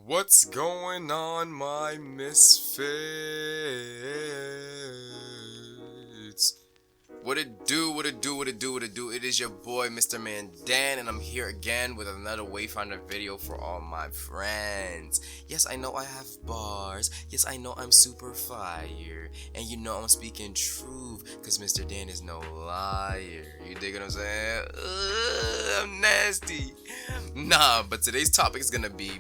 What's going on, my misfits? What it do, what it do, what it do, what it do. It is your boy, Mr. Man Dan, and I'm here again with another Wayfinder video for all my friends. Yes, I know I have bars. Yes, I know I'm super fire. And you know I'm speaking truth, because Mr. Dan is no liar. You dig what I'm saying? I'm nasty. Nah, but today's topic is gonna be,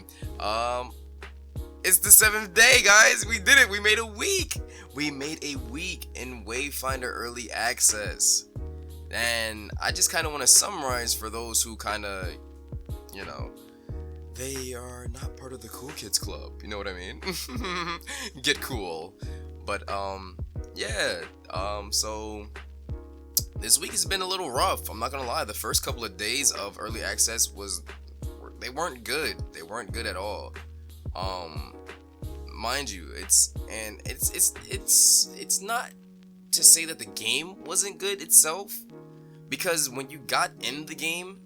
it's the 7th day, guys. We did it. We made a week. We made a week in Wayfinder early access. And I just kind of want to summarize for those who kind of, you know, they are not part of the cool kids club. You know what I mean? Get cool. But yeah. So this week has been a little rough. I'm not gonna lie. The first couple of days of early access they weren't good. They weren't good at all. Mind you, it's not to say that the game wasn't good itself, because when you got in the game,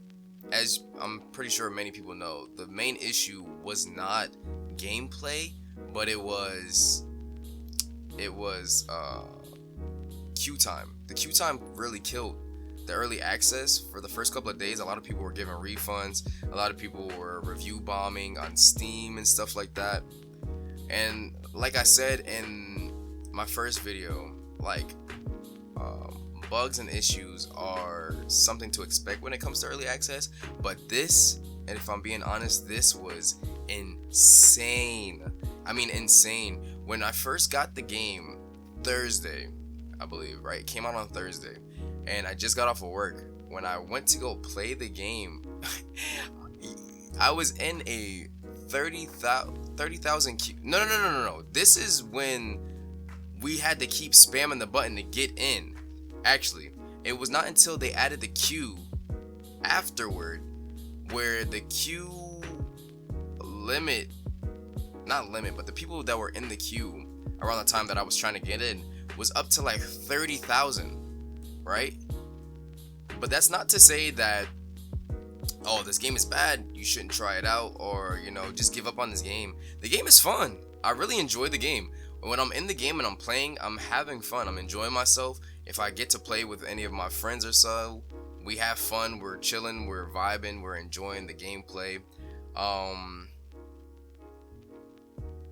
as I'm pretty sure many people know, the main issue was not gameplay, but it was queue time. The queue time really killed the early access. For the first couple of days, a lot of people were giving refunds, a lot of people were review bombing on Steam and stuff like that. And like I said in my first video, like bugs and issues are something to expect when it comes to early access, but this, and if I'm being honest, this was insane. I mean insane. When I first got the game Thursday, I believe, right? It came out on Thursday, and I just got off of work. When I went to go play the game, I was in a 30,000 queue. No. This is when we had to keep spamming the button to get in. Actually, it was not until they added the queue afterward where the queue limit, not limit, but the people that were in the queue around the time that I was trying to get in was up to like 30,000, right? But that's not to say that, oh, this game is bad, you shouldn't try it out, or, you know, just give up on this game. The game is fun. I really enjoy the game. When I'm in the game and I'm playing, I'm having fun. I'm enjoying myself. If I get to play with any of my friends or so, we have fun. We're chilling. We're vibing. We're enjoying the gameplay.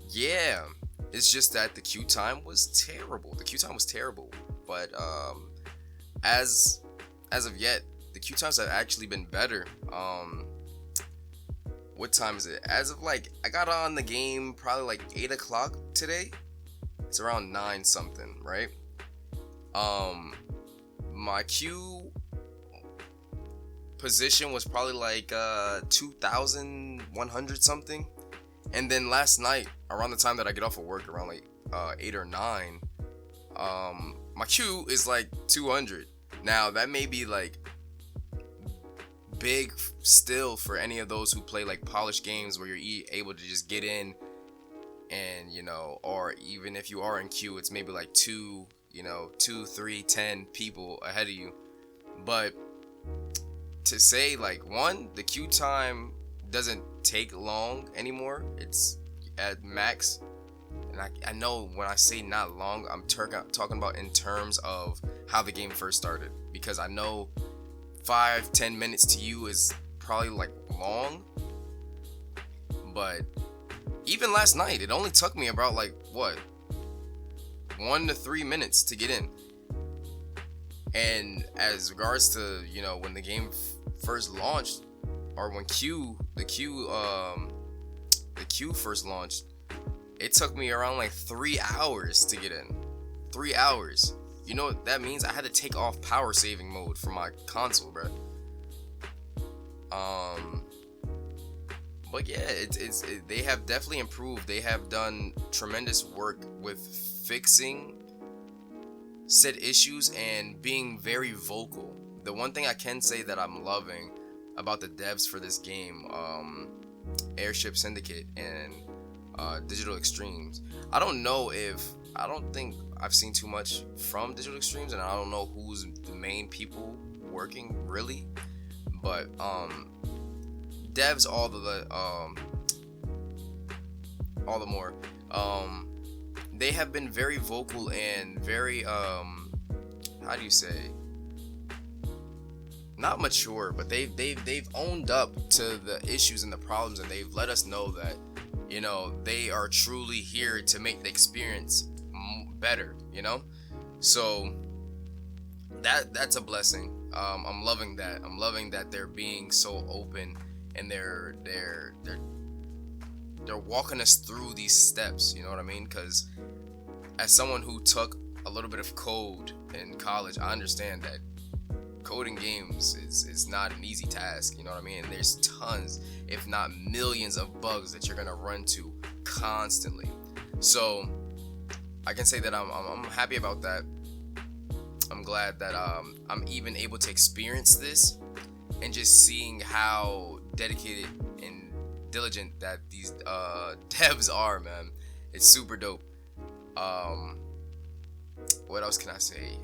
Yeah. It's just that the queue time was terrible. The queue time was terrible. But as of yet, the queue times have actually been better. What time is it? As of like, I got on the game probably like 8 o'clock today. It's around 9 something, right? My queue position was probably like 2,100 something. And then last night, around the time that I get off of work, around like 8 or 9, my queue is like 200. Now that may be like big still for any of those who play like polished games where you're able to just get in, and you know, or even if you are in queue, it's maybe like 2, 3, 10 people ahead of you. But to say like, one, the queue time doesn't take long anymore. It's at max. And I know when I say not long, I'm talking about in terms of how the game first started, because I know 5-10 minutes to you is probably like long, but even last night it only took me about like what, 1 to 3 minutes to get in. And as regards to, you know, when the game first launched, or when the queue first launched, it took me around like 3 hours to get in. 3 hours. You know what that means? I had to take off power saving mode for my console, bro. But yeah, they have definitely improved. They have done tremendous work with fixing said issues and being very vocal. The one thing I can say that I'm loving about the devs for this game, Airship Syndicate and Digital Extremes. I don't think I've seen too much from Digital Extremes, and I don't know who's the main people working really, but devs, all all the more. They have been very vocal and very how do you say, not mature, but they've owned up to the issues and the problems, and they've let us know that, you know, they are truly here to make the experience better, you know. So that's a blessing. I'm loving that. I'm loving that they're being so open, and they're walking us through these steps, you know what I mean? Because as someone who took a little bit of code in college, I understand that coding games is not an easy task, you know what I mean? And there's tons, if not millions, of bugs that you're gonna run to constantly. So I can say that I'm happy about that. I'm glad that I'm even able to experience this, and just seeing how dedicated and diligent that these devs are, man. It's super dope. What else can I say?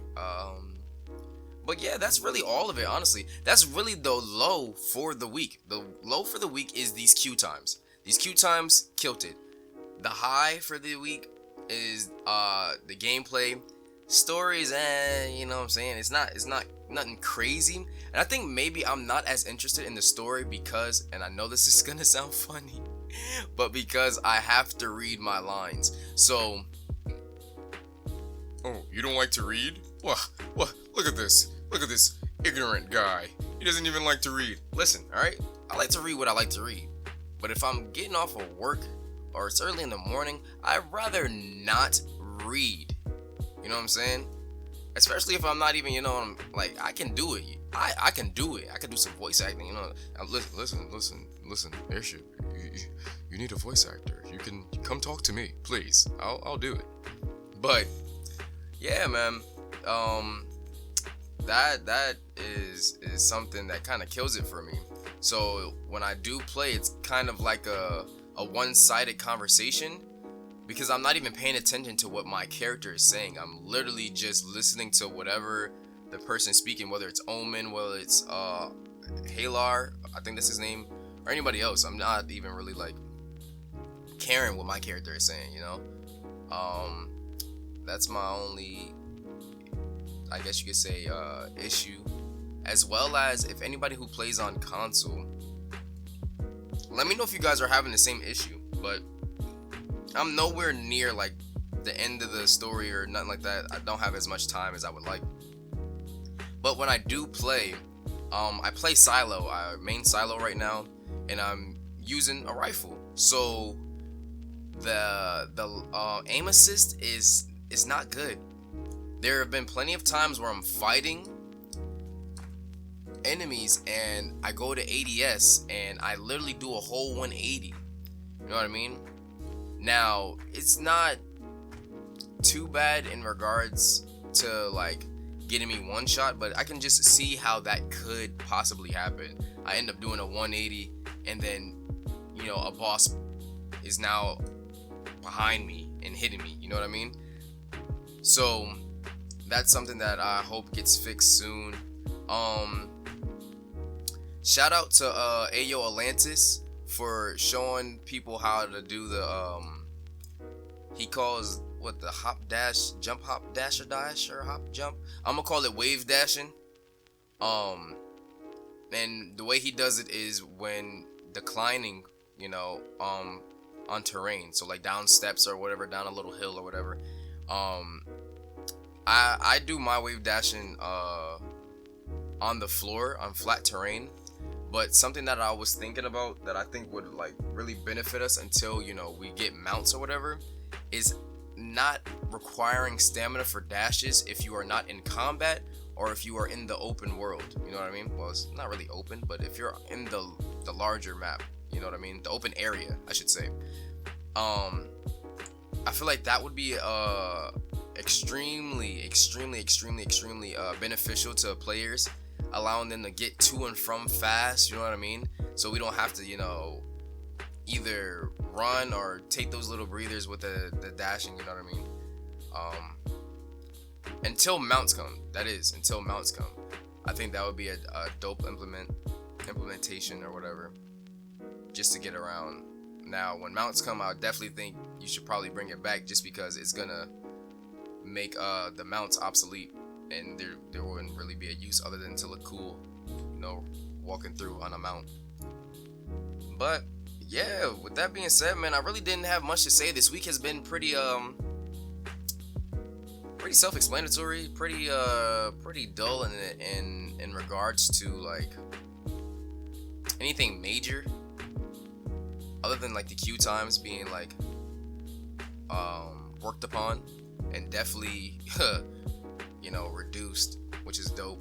But yeah, that's really all of it, honestly. That's really the low for the week. The low for the week is these queue times. These queue times killed it. The high for the week is the gameplay. Stories, you know what I'm saying? It's not nothing crazy. And I think maybe I'm not as interested in the story because, and I know this is gonna sound funny, but because I have to read my lines. So, oh, you don't like to read? What? Look at this. Look at this ignorant guy. He doesn't even like to read. Listen, alright? I like to read what I like to read. But if I'm getting off of work or it's early in the morning, I'd rather not read. You know what I'm saying? Especially if I'm not even, you know, I'm like, I can do it. I can do it. I can do some voice acting, you know. Listen, Airship. You need a voice actor. You can come talk to me, please. I'll do it. But yeah, man. That is something that kind of kills it for me. So when I do play, it's kind of like a one-sided conversation, because I'm not even paying attention to what my character is saying. I'm literally just listening to whatever the person is speaking, whether it's Omen, whether it's Halar, I think that's his name, or anybody else. I'm not even really like caring what my character is saying, you know. That's my only, I guess you could say, issue. As well as if anybody who plays on console, let me know if you guys are having the same issue. But I'm nowhere near like the end of the story or nothing like that. I don't have as much time as I would like. But when I do play, I play silo. I main silo right now, and I'm using a rifle. So the aim assist is not good. There have been plenty of times where I'm fighting enemies and I go to ADS and I literally do a whole 180. You know what I mean? Now, it's not too bad in regards to like getting me one shot, but I can just see how that could possibly happen. I end up doing a 180 and then, you know, a boss is now behind me and hitting me, you know what I mean? So that's something that I hope gets fixed soon. Shout out to Ayo Atlantis for showing people how to do the he calls what, the hop dash, jump hop dash, or dash or hop jump. I'm gonna call it wave dashing. And the way he does it is when declining, you know, on terrain, so like down steps or whatever, down a little hill or whatever. I do my wave dashing on the floor, on flat terrain. But something that I was thinking about that I think would like really benefit us until, you know, we get mounts or whatever, is not requiring stamina for dashes if you are not in combat or if you are in the open world. You know what I mean? Well, it's not really open, but if you're in the larger map, you know what I mean? The open area, I should say. I feel like that would be extremely beneficial to players, allowing them to get to and from fast, you know what I mean? So we don't have to, you know, either run or take those little breathers with the dashing, you know what I mean? Until mounts come, that is, until mounts come. I think that would be a dope implementation or whatever, just to get around Now, when mounts come, I definitely think you should probably bring it back, just because it's gonna make the mounts obsolete, and there wouldn't really be a use other than to look cool, you know, walking through on a mount. But yeah, with that being said, man, I really didn't have much to say. This week has been pretty self-explanatory, pretty dull in regards to like anything major, other than like the queue times being like worked upon and definitely you know, reduced, which is dope.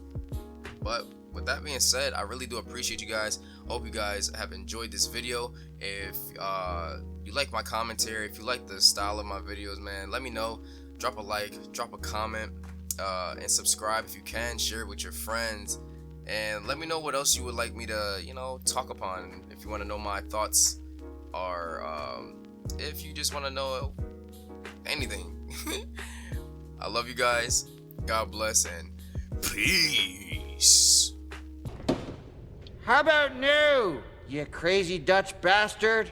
But with that being said, I really do appreciate you guys. Hope you guys have enjoyed this video. If you like my commentary, if you like the style of my videos, man, let me know. Drop a like, drop a comment, and subscribe if you can. Share it with your friends, and let me know what else you would like me to, you know, talk upon. If you want to know my thoughts, or if you just want to know anything. I love you guys. God bless and peace. How about new, you crazy Dutch bastard?